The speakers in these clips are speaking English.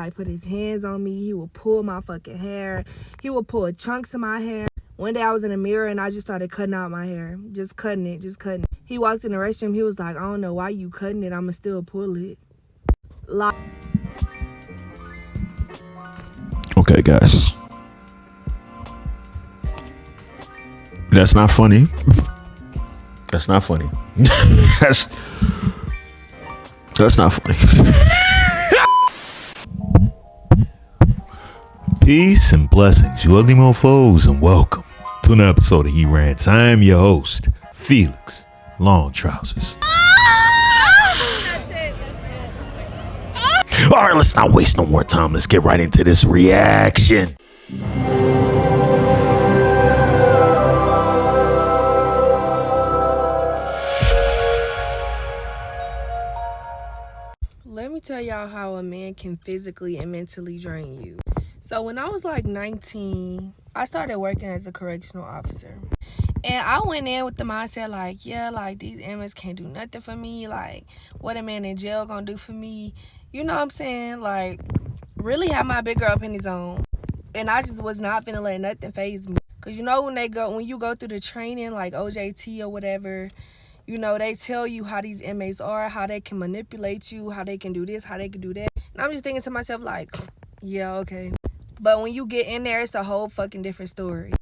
Like, put his hands on me. He would pull my fucking hair. He would pull chunks of my hair. One day I was in the mirror and I just started cutting out my hair. Just cutting it. He walked in the restroom. He was like, I don't know why you cutting it. I'ma still pull it. Like. Okay, guys. That's not funny. That's not funny. That's not funny. Peace and blessings, you ugly mofos, and welcome to an episode of He Rants. I am your host, Felix Long Trousers. That's it. All right, let's not waste no more time. Let's get right into this reaction. Let me tell y'all how a man can physically and mentally drain you. So when I was like 19, I started working as a correctional officer. And I went in with the mindset like, yeah, like these inmates can't do nothing for me. Like, what a man in jail gonna do for me? You know what I'm saying? Like, really have my big girl up in his own. And I just was not finna let nothing faze me. Cause you know when you go through the training like OJT or whatever, you know, they tell you how these inmates are, how they can manipulate you, how they can do this, how they can do that. And I'm just thinking to myself like, yeah, okay. But when you get in there, it's a whole fucking different story.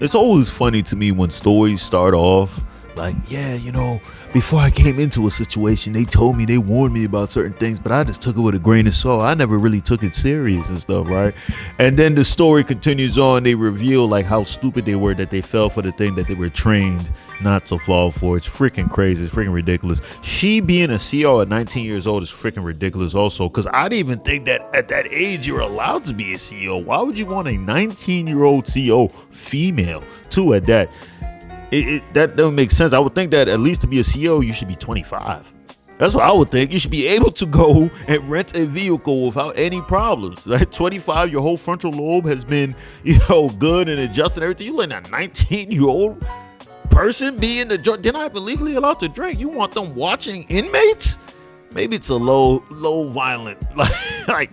It's always funny to me when stories start off like, yeah, you know, before I came into a situation, they told me, they warned me about certain things, but I just took it with a grain of salt. I never really took it serious and stuff, right? And then the story continues on. They reveal like how stupid they were, that they fell for the thing that they were trained not to fall for. It's freaking crazy. It's freaking ridiculous. She being a CO at 19 years old is freaking ridiculous also, because I didn't even think that at that age you're allowed to be a CO. Why would you want a 19-year-old CO female too at that? That doesn't make sense. I would think that at least to be a CO, you should be 25. That's what I would think. You should be able to go and rent a vehicle without any problems. Right? 25, your whole frontal lobe has been, good and adjusted everything. You let a 19-year-old person be in the joint. They're not even legally allowed to drink. You want them watching inmates? Maybe it's a low violent like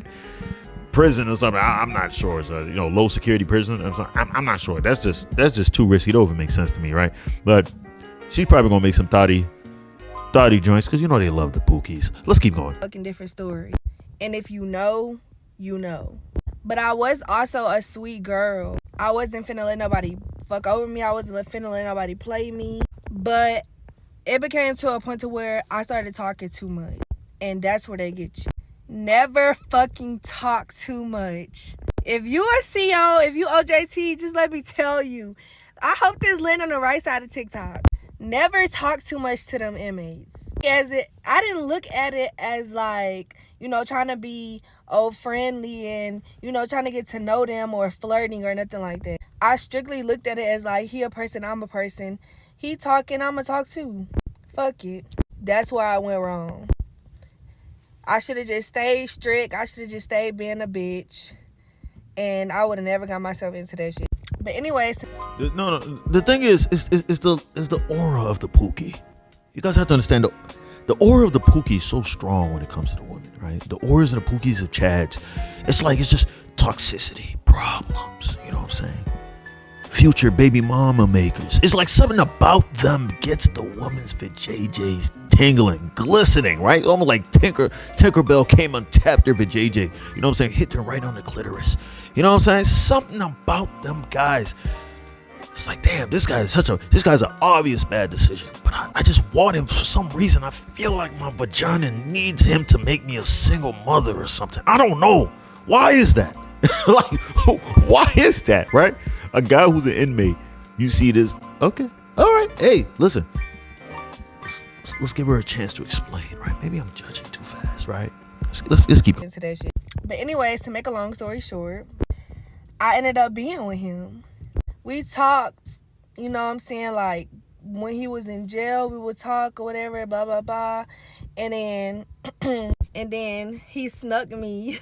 prison or something. I'm not sure. So, low security prison. I'm not sure. That's just too risky. It don't even make sense to me, right? But she's probably gonna make some thotty joints because they love the Pookies. Let's keep going. Fucking different story. And if you know, you know. But I was also a sweet girl. I wasn't finna let nobody fuck over me. I wasn't finna let nobody play me. But it became to a point to where I started talking too much. And that's where they get you. Never fucking talk too much. If you are CO, if you OJT, just let me tell you. I hope this land on the right side of TikTok. Never talk too much to them inmates. I didn't look at it as like, trying to be friendly and, trying to get to know them or flirting or nothing like that. I strictly looked at it as like, he a person, I'm a person. He talking, I'ma talk too. Fuck it. That's where I went wrong. I should have just stayed strict. I should have just stayed being a bitch. And I would have never got myself into that shit. But anyways. No. The thing is the aura of the Pookie. You guys have to understand the aura of the Pookie is so strong when it comes to the women, right? The auras of the Pookies of Chads. It's just toxicity, problems. You know what I'm saying? Future baby mama makers. It's like something about them gets the woman's vajayjays tingling, glistening, right? Almost like Tinkerbell came and tapped her vajayjay. You know what I'm saying? Hit her right on the clitoris. You know what I'm saying? Something about them guys. It's like, damn, this guy's an obvious bad decision. But I just want him for some reason. I feel like my vagina needs him to make me a single mother or something. I don't know. Why is that? Why is that, right? A guy who's an inmate, you see this, okay, all right, hey, listen, let's give her a chance to explain, right? Maybe I'm judging too fast, right? Let's keep into that shit. But anyways, to make a long story short, I ended up being with him. We talked, you know what I'm saying, like when he was in jail, we would talk or whatever, blah, blah, blah. And then he snuck me.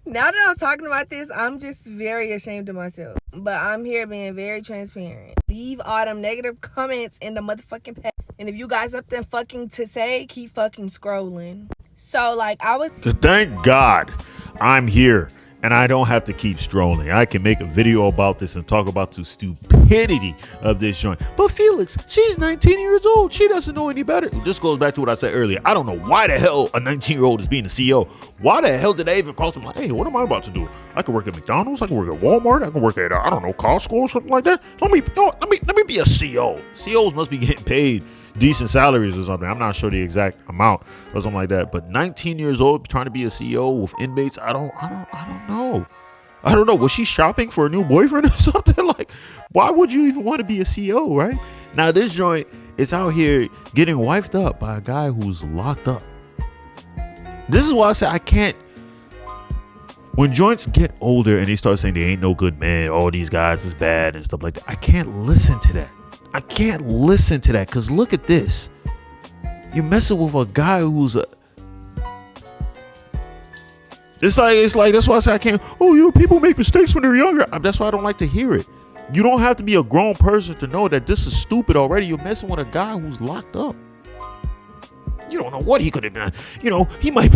Now that I'm talking about this, I'm just very ashamed of myself. But I'm here being very transparent. Leave all them negative comments in the motherfucking page. And if you guys something fucking to say, keep fucking scrolling. So like I was Thank God I'm here and I don't have to keep strolling. I can make a video about this and talk about the stupidity of this joint. But Felix, she's 19 years old. She doesn't know any better. This goes back to what I said earlier. I don't know why the hell a 19-year-old is being the CEO. Why the hell did they even cross him? Like, hey, what am I about to do? I can work at McDonald's. I can work at Walmart. I can work at, I don't know, Costco or something like that. Let me be a CEO. CEOs must be getting paid decent salaries or something. I'm not sure the exact amount or something like that. But 19 years old trying to be a CEO with inmates, I don't know. I don't know. Was she shopping for a new boyfriend or something? Like, why would you even want to be a CEO, right? Now this joint is out here getting wifed up by a guy who's locked up. This is why I say I can't. When joints get older and they start saying they ain't no good man, all these guys is bad and stuff like that, I can't listen to that. I can't listen to that because look at this. You're messing with a guy who's a. It's like that's why I say I can't. Oh, people make mistakes when they're younger. That's why I don't like to hear it. You don't have to be a grown person to know that this is stupid already. You're messing with a guy who's locked up. You don't know what he could have done. He might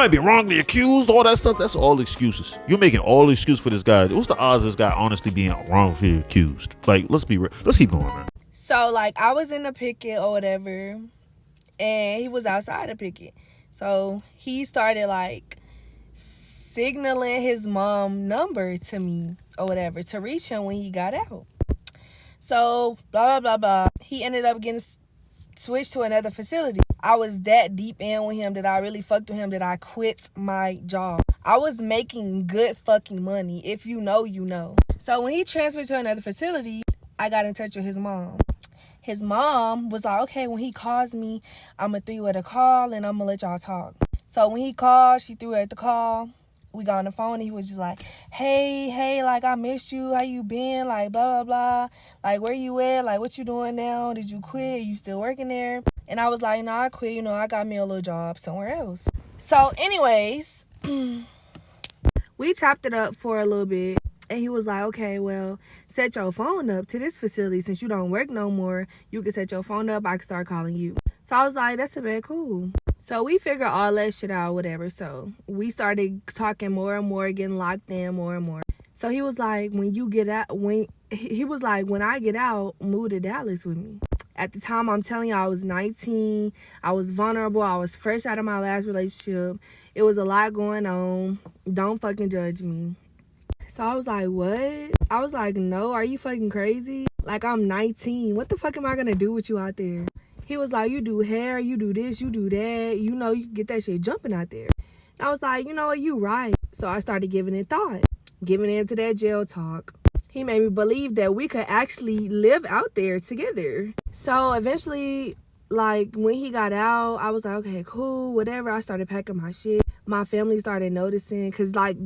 be wrongly accused. All that stuff. That's all excuses. You're making all excuses for this guy. What's the odds of this guy honestly being wrongfully accused? Like, let's be real. Let's keep going, man. So like I was in the picket or whatever, and he was outside the picket. So he started like signaling his mom number to me or whatever to reach him when he got out. So blah blah blah blah. He ended up getting switched to another facility. I was that deep in with him that I really fucked with him that I quit my job. I was making good fucking money. If you know, you know. So when he transferred to another facility, I got in touch with his mom. His mom was like, okay, when he calls me, I'm going to throw you at a call and I'm going to let y'all talk. So when he called, she threw her at the call. We got on the phone and he was just like, hey, like, I missed you. How you been? Like, blah, blah, blah. Like, where you at? Like, what you doing now? Did you quit? You still working there? And I was like, no, I quit. I got me a little job somewhere else. So anyways, we chopped it up for a little bit. And he was like, okay, well, set your phone up to this facility. Since you don't work no more, you can set your phone up. I can start calling you. So I was like, that's a bit cool. So we figured all that shit out, whatever. So we started talking more and more, getting locked in more and more. So he was like, when I get out, move to Dallas with me. At the time, I'm telling you, I was 19. I was vulnerable. I was fresh out of my last relationship. It was a lot going on. Don't fucking judge me. So I was like, what? I was like, no, are you fucking crazy? Like, I'm 19. What the fuck am I gonna do with you out there? He was like, you do hair, you do this, you do that. You can get that shit jumping out there. And I was like, you know what, you right. So I started giving it thought, giving into that jail talk. He made me believe that we could actually live out there together. So eventually, like, when he got out, I was like, okay, cool, whatever. I started packing my shit. My family started noticing, because, like,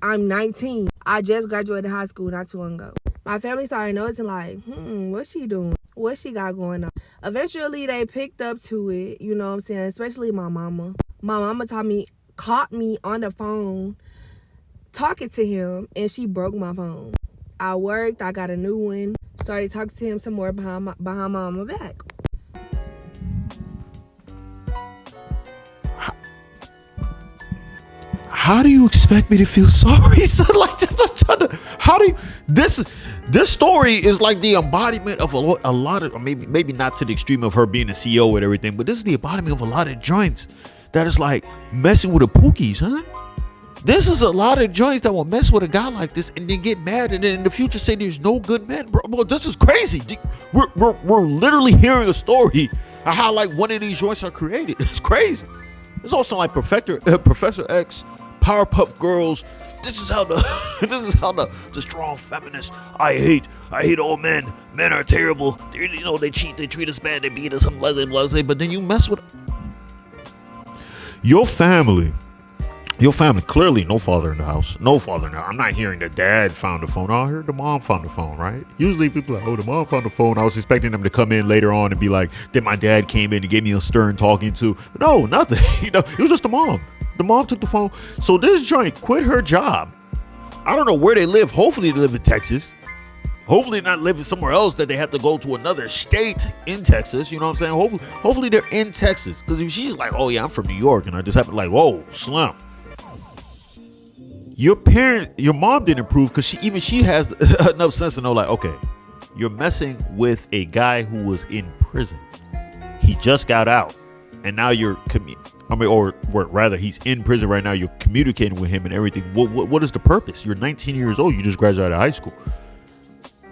I'm 19. I just graduated high school not too long ago. My family started noticing, like, what's she doing? What she got going on? Eventually, they picked up to it, you know what I'm saying? Especially my mama. My mama caught me on the phone talking to him, and she broke my phone. I worked. I got a new one. Started talking to him some more behind my mama back. How do you expect me to feel sorry? How do you, this story is like the embodiment of a lot of, maybe not to the extreme of her being a CEO and everything, but this is the embodiment of a lot of joints that is like messing with the Pookies, huh? This is a lot of joints that will mess with a guy like this and then get mad and then in the future say there's no good men. Bro, this is crazy. We're literally hearing a story of how like one of these joints are created. It's crazy. It's also like Professor X, Powerpuff Girls. This is how the strong feminist. I hate all men. Men are terrible. They cheat. They treat us bad. They beat us. Some blah. But then you mess with your family. Your family, clearly no father in the house. No father in the house. I'm not hearing the dad found the phone. I heard the mom found the phone, right? Usually people are like, oh, the mom found the phone. I was expecting them to come in later on and be like, then my dad came in and gave me a stern talking to. No, nothing. It was just the mom. The mom took the phone. So this joint quit her job. I don't know where they live. Hopefully they live in Texas. Hopefully not living somewhere else that they have to go to another state in Texas. You know what I'm saying? Hopefully they're in Texas. Because if she's like, oh yeah, I'm from New York, and I just happen to like, whoa, Slim. Your mom didn't approve because she has enough sense to know, like, okay, you're messing with a guy who was in prison. He just got out, and now you're or rather, he's in prison right now. You're communicating with him and everything. What is the purpose? You're 19 years old. You just graduated high school.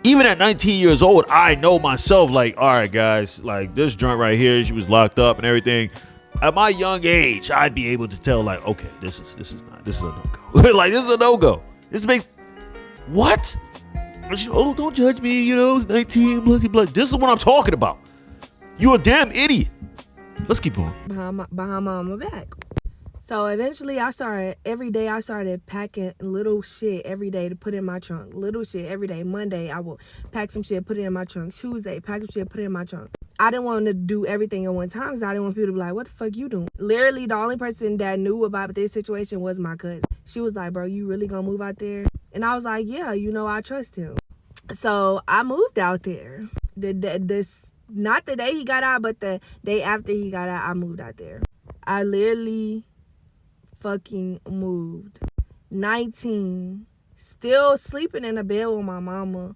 Even at 19 years old, I know myself, like, all right, guys, like this joint right here, she was locked up and everything. At my young age, I'd be able to tell, like, okay, this is a no-go. Like, this is a no-go. This makes, what? Oh, don't judge me, you know, it's 19, blah. This is what I'm talking about. You're a damn idiot. Let's keep going. Behind my back. So eventually every day I started packing little shit every day to put in my trunk. Little shit every day. Monday, I will pack some shit, put it in my trunk. Tuesday, pack some shit, put it in my trunk. I didn't want to do everything at one time because I didn't want people to be like, what the fuck you doing? Literally, the only person that knew about this situation was my cousin. She was like, bro, you really gonna move out there? And I was like, yeah, you know, I trust him. So I moved out there. Not the day he got out, but the day after he got out, I moved out there. I literally fucking moved. 19, still sleeping in a bed with my mama,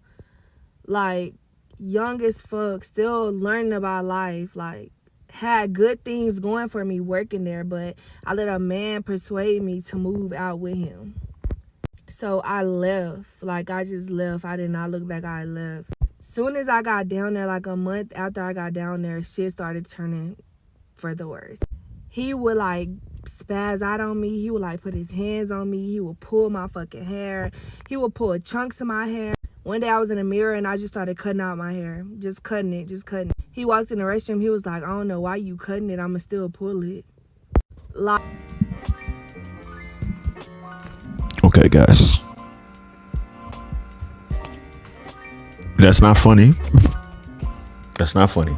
like young as fuck, still learning about life, like had good things going for me working there, but I let a man persuade me to move out with him. So I left. Like, I just left. I did not look back. I left. Soon as I got down there, like a month after I got down there, shit started turning for the worse. He would like spaz out on me. He would like put his hands on me. He would pull my fucking hair. He would pull chunks of my hair. One day I was in the mirror and I just started cutting out my hair. Just cutting it. He walked in the restroom. He was like, I don't know why you cutting it. I'ma still pull it. Like, okay, guys. That's not funny. That's not funny.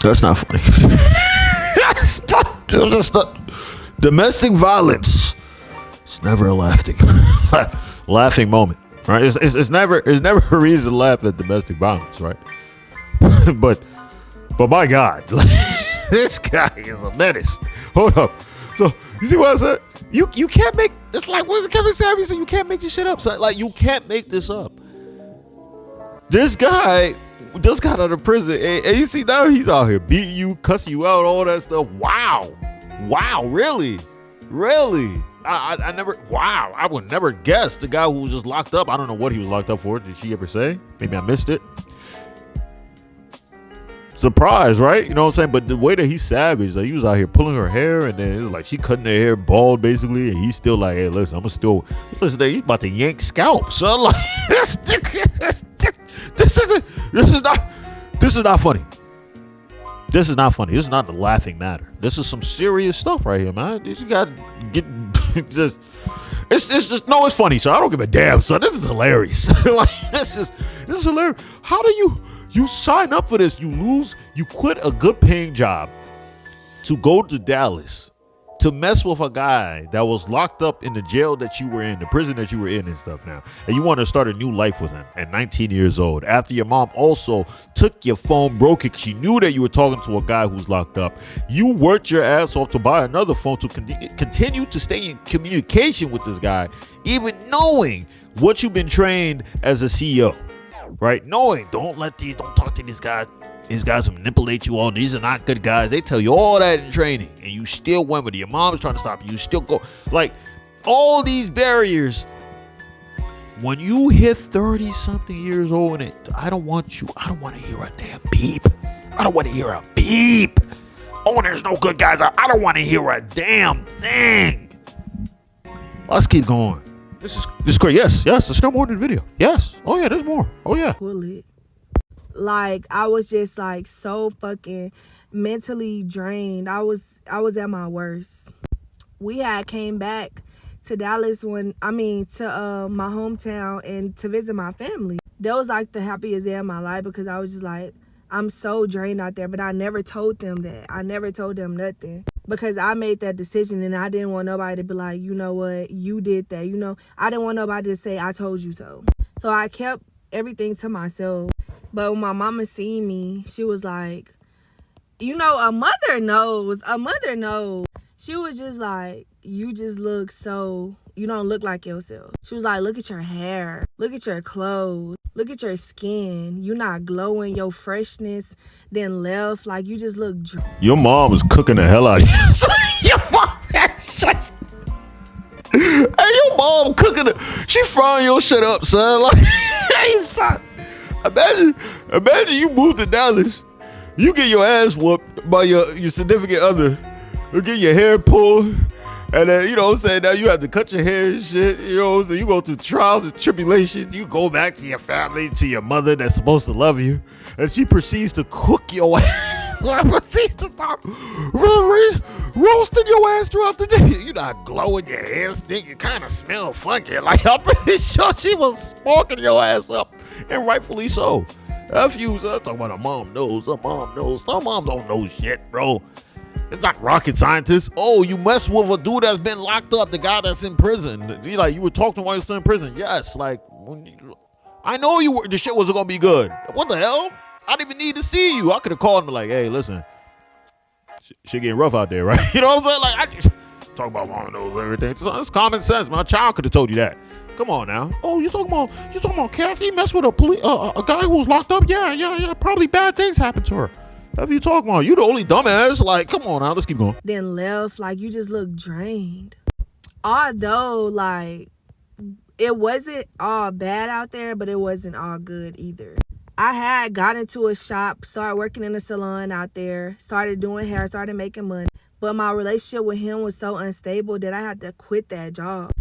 That's not funny. That's not. Domestic violence. It's never a laughing moment, right? It's never a reason to laugh at domestic violence, right? but my God, this guy is a menace. Hold up. So you see what I said? You can't make. It's like, what is Kevin Savvy said? You can't make this shit up. So, like, you can't make this up. This guy just got out of prison, and you see now he's out here beating you, cussing you out, all that stuff. Wow, really. I never. Wow, I would never guess the guy who was just locked up. I don't know what he was locked up for. Did she ever say? Maybe I missed it. Surprise, right? You know what I'm saying? But the way that he's savage, like, he was out here pulling her hair, and then it was like she cutting her hair bald basically, and he's still like, hey, listen, he's about to yank scalp, son. Like, this is not funny. This is not funny. This is not the laughing matter. This is some serious stuff right here, man. You got to get just. It's just no. It's funny, so I don't give a damn, son. This is hilarious. Like, this is hilarious. How do you sign up for this? You quit a good paying job to go to Dallas to mess with a guy that was locked up in the jail that you were in, the prison that you were in and stuff now. And you want to start a new life with him at 19 years old. After your mom also took your phone, broke it. She knew that you were talking to a guy who's locked up. You worked your ass off to buy another phone to continue to stay in communication with this guy, even knowing what you've been trained as a CEO. Right? Knowing, don't talk to these guys. These guys will manipulate you all. These are not good guys. They tell you all that in training, and you still went with it. Your mom's trying to stop you. You still go. Like, all these barriers. When you hit 30-something years old, and I don't want to hear a damn beep. I don't want to hear a beep. Oh, there's no good guys. I don't want to hear a damn thing. Let's keep going. This is great. Yes. There's still more to the video. Yes. Oh yeah, there's more. Oh yeah. pull it. Like, I was just like so fucking mentally drained. I was at my worst. We had came back to Dallas to my hometown and to visit my family. That was like the happiest day of my life because I was just like, I'm so drained out there, but I never told them that. I never told them nothing. because I made that decision and I didn't want nobody to be like, you know what, you did that. You know, I didn't want nobody to say, I told you so. So I kept everything to myself. But when my mama seen me, she was like, you know, a mother knows. She was just like, you just look so, you don't look like yourself. She was like, look at your hair. Look at your clothes. Look at your skin. You not glowing. Your freshness then left. Like, you just look Your mom was cooking the hell out of you. Your mom has just... Hey, your mom cooking it. She frying your shit up, son. Like, hey, son. Imagine you moved to Dallas. You get your ass whooped by your significant other. You get your hair pulled. And then, you know what I'm saying, now you have to cut your hair and shit. You know what I'm saying? You go through trials and tribulations. You go back to your family, to your mother that's supposed to love you. And she proceeds to cook your ass. Proceeds to start roasting your ass throughout the day. You're not glowing, your hair stink. You kind of smell funky. Like, I'm pretty sure she was sparking your ass up. And rightfully so. F you, son. Talking about her mom knows. Her mom knows. Her mom don't know shit, bro. It's not rocket scientists. Oh, you mess with a dude that's been locked up, the guy that's in prison. You would talk to him while you're still in prison. Yes, like, I know the shit wasn't going to be good. What the hell? I didn't even need to see you. I could have called him like, hey, listen, shit getting rough out there, right? You know what I'm saying? Like, I just talk about mom knows everything. It's common sense. My child could have told you that. Come on now. Oh, you talking about Kathy messed with a guy who was locked up? Yeah. Probably bad things happened to her. What are you talking about? You the only dumbass. Like, come on now. Let's keep going. Then left. Like, you just look drained. Although, like, it wasn't all bad out there, but it wasn't all good either. I had got into a shop, started working in a salon out there, started doing hair, started making money. But my relationship with him was so unstable that I had to quit that job.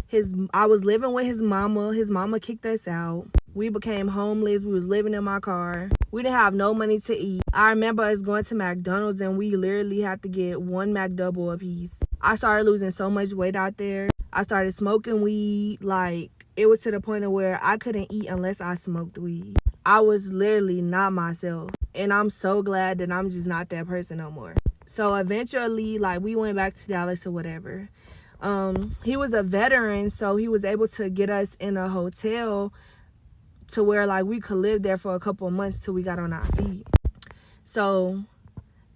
I was living with his mama. His mama kicked us out. We became homeless. We was living in my car. We didn't have no money to eat. I remember us going to McDonald's and we literally had to get one McDouble a piece. I started losing so much weight out there. I started smoking weed. Like, it was to the point of where I couldn't eat unless I smoked weed. I was literally not myself. And I'm so glad that I'm just not that person no more. So eventually, like, we went back to Dallas or whatever. He was a veteran, so he was able to get us in a hotel to where, like, we could live there for a couple of months till we got on our feet. So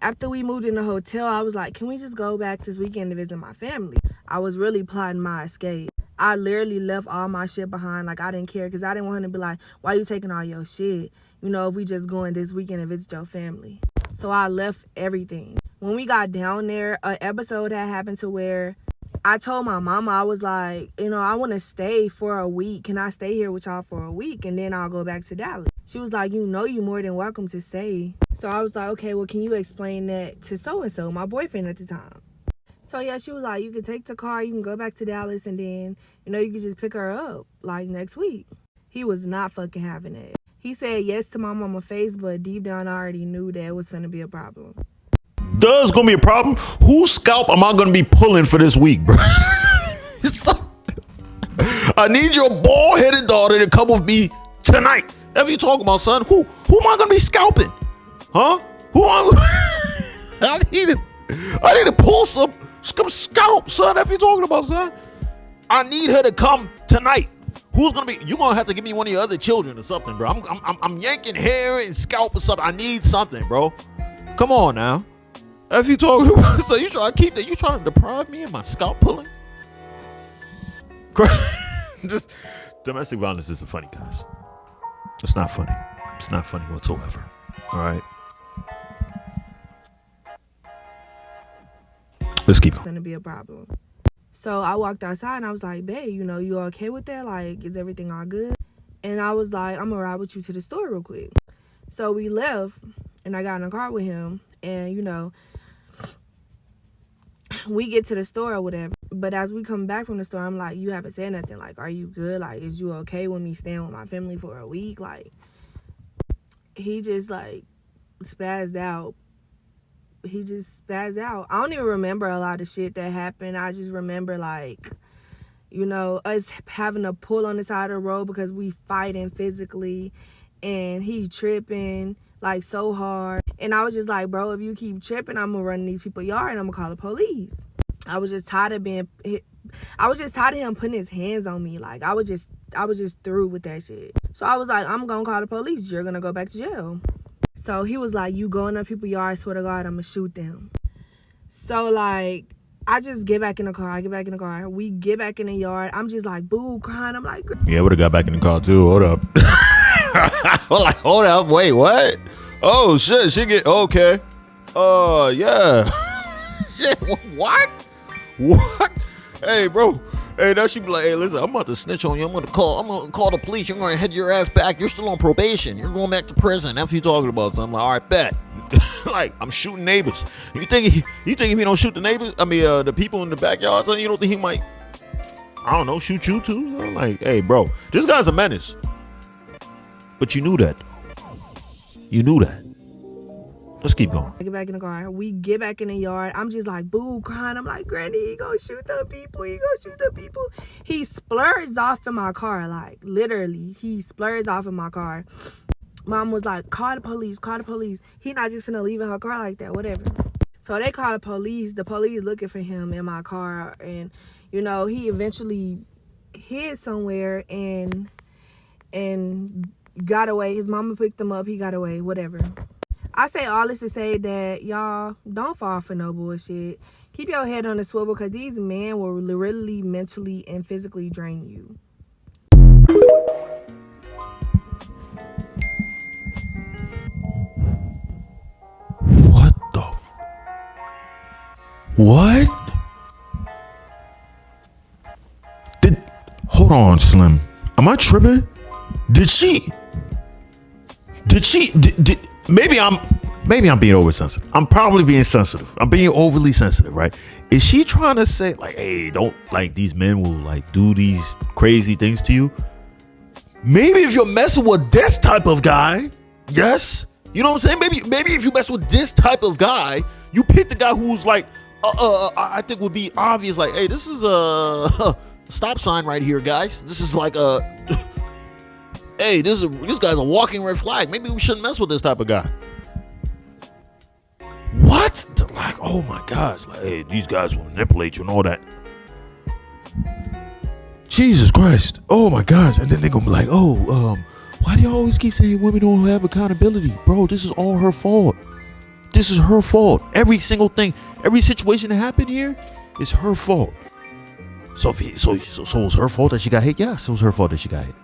after we moved in the hotel, I was like, can we just go back this weekend to visit my family? I was really plotting my escape. I literally left all my shit behind. Like, I didn't care because I didn't want him to be like, why you taking all your shit? You know, if we just going this weekend and visit your family. So I left everything. When we got down there, an episode had happened to where I told my mama, I was like, you know, I want to stay for a week. Can I stay here with y'all for a week? And then I'll go back to Dallas. She was like, you know, you're more than welcome to stay. So I was like, okay, well, can you explain that to so-and-so, my boyfriend at the time? So, yeah, she was like, you can take the car, you can go back to Dallas, and then, you know, you can just pick her up, like, next week. He was not fucking having it. He said yes to my mama's face, but deep down I already knew that it was going to be a problem. There's gonna be a problem. Whose scalp am I gonna be pulling for this week, bro? I need your bald-headed daughter to come with me tonight. Whatever you talking about, son? Who am I gonna be scalping? Huh? Who am I need to pull some scalp, son. Whatever you talking about, son? I need her to come tonight. Who's gonna be? You gonna have to give me one of your other children or something, bro. I'm yanking hair and scalp or something. I need something, bro. Come on now. If you talking about, so you trying to keep that? You trying to deprive me of my scalp pulling? Just domestic violence isn't funny, guys. It's not funny. It's not funny whatsoever. All right. Let's keep going. It's gonna be a problem. So I walked outside and I was like, babe, you know, you okay with that? Like, is everything all good? And I was like, I'm gonna ride with you to the store real quick. So we left and I got in a car with him and, you know, we get to the store or whatever. But as we come back from the store, I'm like, you haven't said nothing. Like, are you good? Like, is you okay with me staying with my family for a week? Like, he just, like, spazzed out. He just spazzed out. I don't even remember a lot of shit that happened. I just remember, like, you know, us having to pull on the side of the road because we fighting physically. And he tripping. like so hard. And I was just like, bro, if you keep tripping, I'm gonna run in these people's yard and I'm gonna call the police. I was just tired of being hit. I was just tired of him putting his hands on me. Like, I was just through with that shit. So I was like, I'm gonna call the police. You're gonna go back to jail. So he was like, you go in the people's yard, swear to God, I'm gonna shoot them. So, like, I just get back in the car. We get back in the yard. I'm just like, boo, crying. I'm like, Yeah, I would have got back in the car too. Hold up. I'm like, hold up. Wait, what? Oh, shit. She get, okay. Yeah. Shit, what? What? Hey, bro. Hey, now she be like, hey, listen, I'm about to snitch on you. I'm gonna call the police. You're gonna head your ass back. You're still on probation. You're going back to prison. That's what you talking about. So I'm like, all right, bet. Like, I'm shooting neighbors. You think if he don't shoot the neighbors, the people in the backyard, so you don't think he might, I don't know, shoot you too? So I'm like, hey, bro, this guy's a menace. But you knew that, though. You knew that. Let's keep going. I get back in the car. We get back in the yard. I'm just like, boo, crying. I'm like, Granny, he gonna shoot the people. He splurged off in my car. Like, literally, he splurged off in my car. Mom was like, call the police. He not just finna leave in her car like that, whatever. So they call the police. The police looking for him in my car. And, you know, he eventually hid somewhere and got away. His mama picked him up. He got away, whatever. I say all this to say that, y'all, don't fall for no bullshit. Keep your head on the swivel, because these men will literally, mentally, and physically drain you. What the What? Hold on, Slim. Am I tripping? Maybe I'm being oversensitive. I'm probably being sensitive. I'm being overly sensitive, right? Is she trying to say, like, hey, don't, like, these men will, like, do these crazy things to you? Maybe if you're messing with this type of guy, yes. You know what I'm saying? Maybe if you mess with this type of guy, you pick the guy who's like, I think would be obvious, like, hey, this is a stop sign right here, guys. This is like a, hey, this guy's a walking red flag. Maybe we shouldn't mess with this type of guy. What? Like, oh my gosh, like, hey, these guys will manipulate you and all that. Jesus Christ. Oh my gosh. And then they're gonna be like, why do you always keep saying women don't have accountability? Bro, this is all her fault. This is her fault. Every single thing, every situation that happened here is her fault. So it's her fault that she got hit? Yes, it was her fault that she got hit.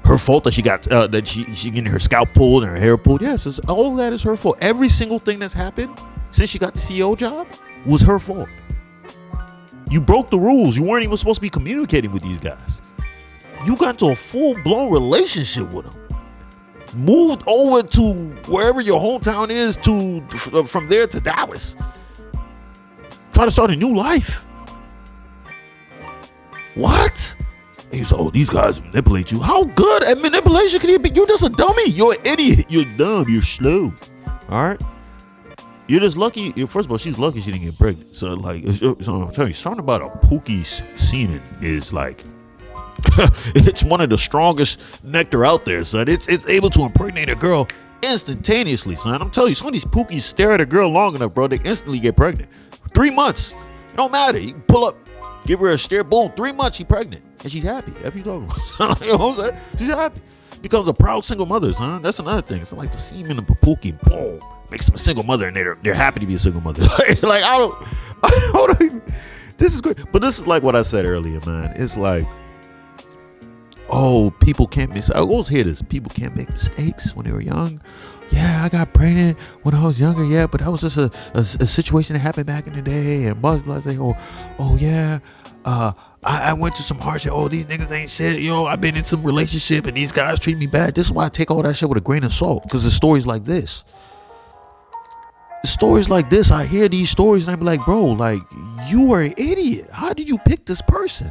Her fault that she got that she getting her scalp pulled and her hair pulled. Yes, all of that is her fault. Every single thing that's happened since she got the CEO job was her fault. You broke the rules. You weren't even supposed to be communicating with these guys. You got into a full-blown relationship with them. Moved over to wherever your hometown is, from there to Dallas. Try to start a new life. What? And you say, oh, these guys manipulate you. How good at manipulation can you be? You're just a dummy. You're an idiot. You're dumb. You're slow. All right? You're just lucky. First of all, she's lucky she didn't get pregnant. So, like, so I'm telling you, something about a Pookie semen is like, it's one of the strongest nectar out there, son. It's able to impregnate a girl instantaneously, son. I'm telling you, some of these Pookies stare at a girl long enough, bro, they instantly get pregnant. 3 months. It don't matter. You can pull up, give her a stare, boom, 3 months, she's pregnant. And she's happy. What you talking about? You know what I'm saying? She's happy. Becomes a proud single mother, son. That's another thing. It's like the semen of a Pookie, boom, makes them a single mother, and they're happy to be a single mother. Like, I don't even, this is great. But this is like what I said earlier, man. It's like, oh, people can't miss. I always hear this. People can't make mistakes when they were young. Yeah, I got pregnant when I was younger. Yeah, but that was just a situation that happened back in the day. And blah, blah, say, oh yeah. I went to some hardship. Oh, these niggas ain't shit. You know, I've been in some relationship and these guys treat me bad. This is why I take all that shit with a grain of salt. Because the stories like this. Stories like this, I hear these stories and I be like, bro, like, you are an idiot. How did you pick this person?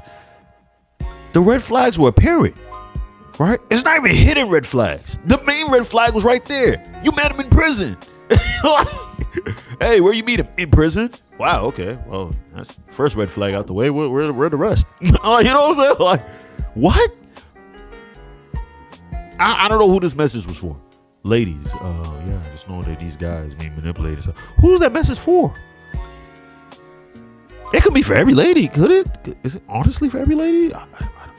The red flags were apparent, right? It's not even hidden red flags. The main red flag was right there. You met him in prison. Hey, where you meet him? In prison? Wow, okay. Well, that's the first red flag out the way. Where the rest? You know what I'm saying? Like, what? I don't know who this message was for. ladies, yeah, I just know that these guys being manipulated. So who's that message for? It could be for every lady, could it? Is it honestly for every lady?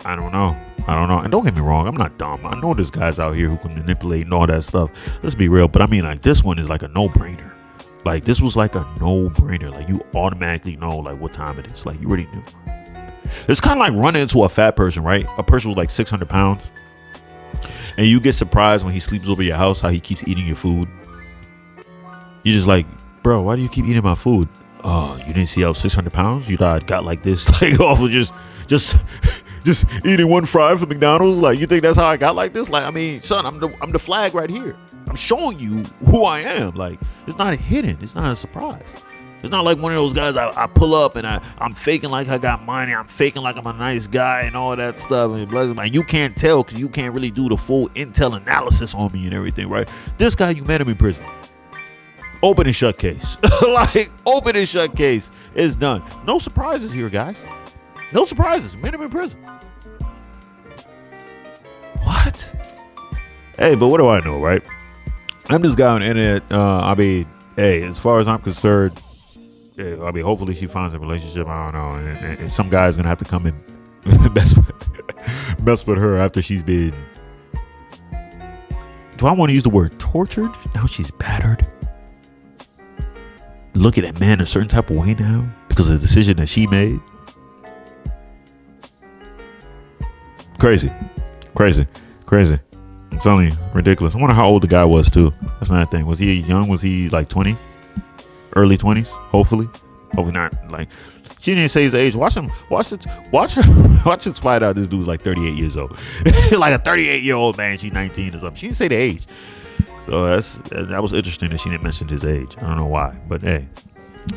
I don't know. And don't get me wrong, I'm not dumb. I know there's guys out here who can manipulate and all that stuff. Let's be real. But I mean, like, this one is like a no-brainer. Like, this was like a no-brainer. Like, you automatically know, like, what time it is. Like, you already knew. It's kind of like running into a fat person, right? A person with like 600 pounds. And you get surprised when he sleeps over your house, how he keeps eating your food. You're just like, bro, why do you keep eating my food? Oh, you didn't see I was 600 pounds? You thought I got like this, like, off of just eating one fry from McDonald's? Like, you think that's how I got like this? Like, I mean, son, I'm the flag right here. I'm showing you who I am. Like, it's not hidden. It's not a surprise. It's not like one of those guys I pull up and I'm faking like I got money. I'm faking like I'm a nice guy and all that stuff. And you can't tell because you can't really do the full intel analysis on me and everything, right? This guy, you met him in prison. Open and shut case. Like, open and shut case. It's done. No surprises here, guys. No surprises. Met him in prison. What? Hey, but what do I know, right? I'm this guy on the internet. I mean, hey, as far as I'm concerned, I mean, hopefully she finds a relationship. I don't know. And some guy's going to have to come and mess with her after she's been, do I want to use the word tortured? Now she's battered. Look at that man a certain type of way now because of the decision that she made. Crazy. I'm telling you, ridiculous. I wonder how old the guy was too. That's not a thing. Was he young? Was he like 20? Early 20s? Hopefully not. Like, she didn't say his age. Watch us find out this dude's like 38 years old. Like a 38-year-old man. She's 19 or something. She didn't say the age. So that was interesting that she didn't mention his age. I don't know why, but hey,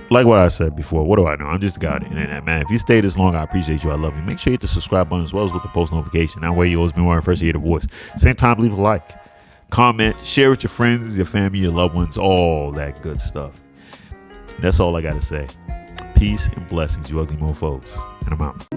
like what I said before, what do I know? I'm just a guy on the internet, man. If you stay this long, I appreciate you. I love you. Make sure you hit the subscribe button as well as with the post notification. That way you always be more first to hear the voice. Same time, leave a like, comment, share with your friends, your family, your loved ones, all that good stuff. That's all I got to say. Peace and blessings, you ugly mofos. And I'm out.